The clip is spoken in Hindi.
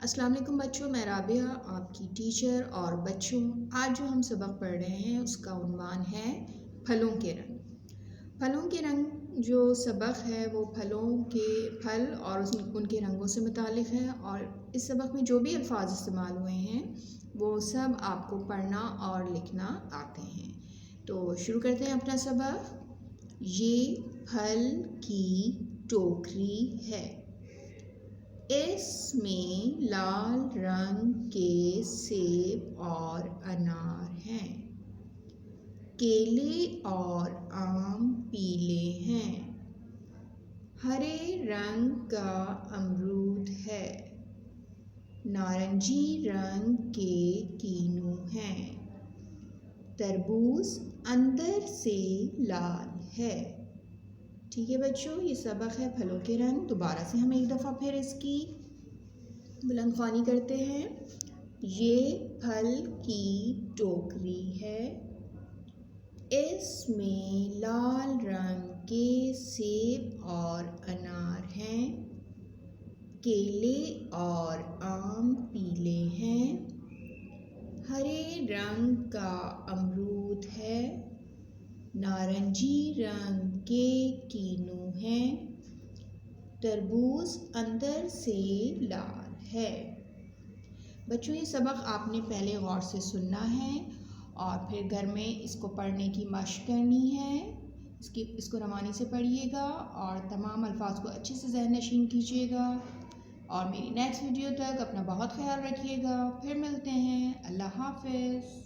अस्सलाम वालेकुम बच्चों, मैं राबिया आपकी टीचर। और बच्चों, आज जो हम सबक पढ़ रहे हैं उसका उन्वान है फलों के रंग। फलों के रंग जो सबक है वो फलों के फल और उनके रंगों से मुतालिक है। और इस सबक में जो भी अल्फाज इस्तेमाल हुए हैं वो सब आपको पढ़ना और लिखना आते हैं। तो शुरू करते हैं अपना सबक। ये फल की टोकरी है, इसमें लाल रंग के सेब और अनार हैं, केले और आम पीले हैं, हरे रंग का अमरूद है, नारंगी रंग के कीनू हैं, तरबूज अंदर से लाल है। ठीक है बच्चों, ये सबक है फलों के रंग। दोबारा से हम एक दफ़ा फिर इसकी बुलंद ख्वानी करते हैं। ये फल की टोकरी है, इसमें लाल रंग के सेब और अनार हैं, केले और आम पीले हैं, हरे रंग का अमरूद है, नारंगी रंग के कीनू हैं, तरबूज अंदर से लाल है। बच्चों, ये सबक आपने पहले गौर से सुनना है और फिर घर में इसको पढ़ने की मशक करनी है। इसको रवानी से पढ़िएगा और तमाम अल्फाज को अच्छे से ज़हन नशीन कीजिएगा। और मेरी नेक्स्ट वीडियो तक अपना बहुत ख्याल रखिएगा। फिर मिलते हैं। अल्लाह हाफ़िज़।